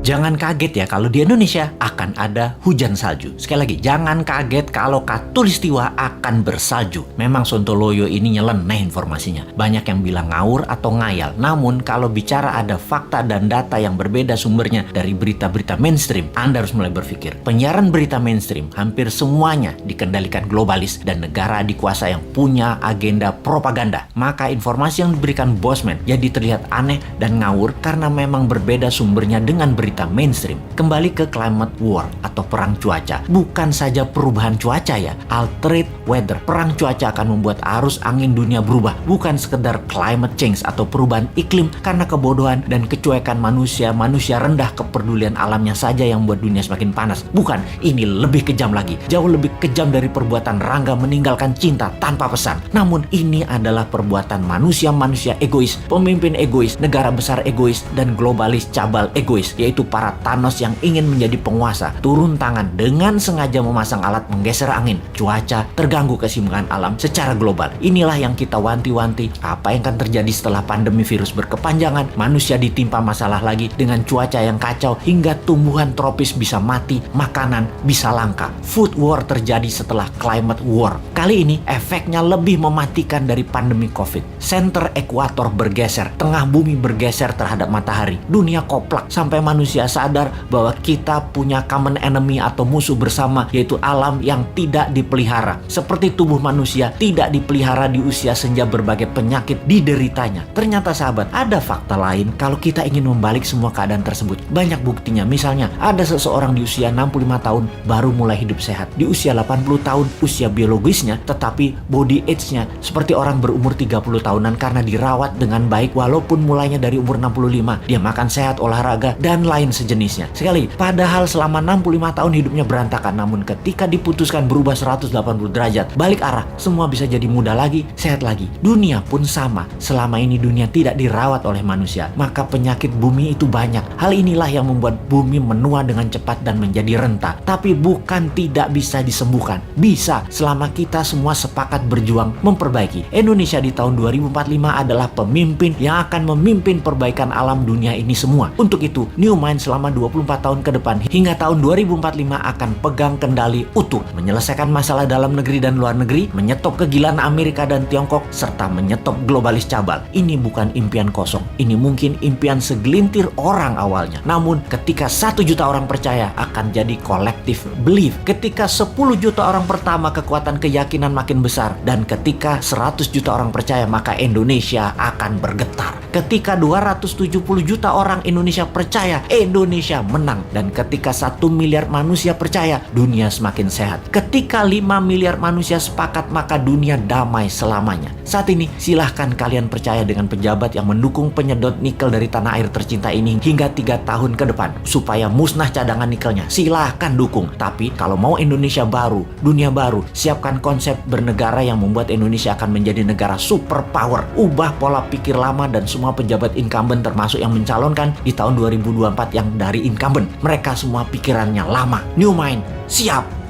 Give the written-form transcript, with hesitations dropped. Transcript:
Jangan kaget ya kalau di Indonesia akan ada hujan salju. Sekali lagi, jangan kaget kalau Katulistiwa akan bersalju. Memang Sontoloyo ini nyeleneh informasinya. Banyak yang bilang ngawur atau ngayal. Namun kalau bicara ada fakta dan data yang berbeda sumbernya dari berita-berita mainstream, Anda harus mulai berpikir. Penyiaran berita mainstream hampir semuanya dikendalikan globalis dan negara adikuasa yang punya agenda propaganda. Maka informasi yang diberikan Bosman jadi terlihat aneh dan ngawur karena memang berbeda sumbernya dengan berita mainstream. Kembali ke climate war atau perang cuaca. Bukan saja perubahan cuaca ya, altered weather. Perang cuaca akan membuat arus angin dunia berubah. Bukan sekedar climate change atau perubahan iklim karena kebodohan dan kecuekan manusia rendah kepedulian alamnya saja yang membuat dunia semakin panas. Bukan, ini lebih kejam lagi. Jauh lebih kejam dari perbuatan Rangga meninggalkan cinta tanpa pesan. Namun ini adalah perbuatan manusia egois, pemimpin egois, negara besar egois, dan globalis cabal egois, yaitu para Thanos yang ingin menjadi penguasa, turun tangan dengan sengaja memasang alat menggeser angin, cuaca, terganggu keseimbangan alam secara global. Inilah yang kita wanti-wanti apa yang akan terjadi setelah pandemi virus berkepanjangan, manusia ditimpa masalah lagi dengan cuaca yang kacau hingga tumbuhan tropis bisa mati, makanan bisa langka. Food war terjadi setelah climate war. Kali ini efeknya lebih mematikan dari pandemi COVID. Center ekuator bergeser, tengah bumi bergeser terhadap matahari. Dunia koplak sampai manusia sadar bahwa kita punya common enemy atau musuh bersama, yaitu alam yang tidak dipelihara. Seperti tubuh manusia tidak dipelihara di usia senja, berbagai penyakit dideritanya. Ternyata sahabat, ada fakta lain kalau kita ingin membalik semua keadaan tersebut. Banyak buktinya. Misalnya, ada seseorang di usia 65 tahun baru mulai hidup sehat. Di usia 80 tahun usia biologisnya, tetapi body age-nya seperti orang berumur 30 tahunan karena dirawat dengan baik walaupun mulainya dari umur 65. Dia makan sehat, olahraga, dan lain sejenisnya. Sekali, padahal selama 65 tahun hidupnya berantakan, namun ketika diputuskan berubah 180 derajat, balik arah, semua bisa jadi muda lagi, sehat lagi. Dunia pun sama. Selama ini dunia tidak dirawat oleh manusia, maka penyakit bumi itu banyak. Hal inilah yang membuat bumi menua dengan cepat dan menjadi renta. Tapi bukan tidak bisa disembuhkan. Bisa, selama kita semua sepakat berjuang memperbaiki. Indonesia di tahun 2045 adalah pemimpin yang akan memimpin perbaikan alam dunia ini semua. Untuk itu, New Mind selama 24 tahun ke depan hingga tahun 2045 akan pegang kendali utuh, menyelesaikan masalah dalam negeri dan luar negeri, menyetop kegilaan Amerika dan Tiongkok, serta menyetop globalis cabal. Ini bukan impian kosong. Ini mungkin impian segelintir orang awalnya. Namun ketika 1 juta orang percaya, akan jadi collective belief. Ketika 10 juta orang pertama, kekuatan keyakinan makin besar. Dan ketika 100 juta orang percaya, maka Indonesia akan bergetar. Ketika 270 juta orang Indonesia percaya, Indonesia menang. Dan ketika 1 miliar manusia percaya, dunia semakin sehat. Ketika 5 miliar manusia sepakat, maka dunia damai selamanya. Saat ini silahkan kalian percaya dengan pejabat yang mendukung penyedot nikel dari tanah air tercinta ini hingga 3 tahun ke depan supaya musnah cadangan nikelnya. Silahkan dukung. Tapi kalau mau Indonesia baru, dunia baru, siapkan konsep bernegara yang membuat Indonesia akan menjadi negara superpower. Ubah pola pikir lama dan semua pejabat incumbent termasuk yang mencalonkan di tahun 2024 yang dari incumbent. Mereka semua pikirannya lama. New Mind, siap!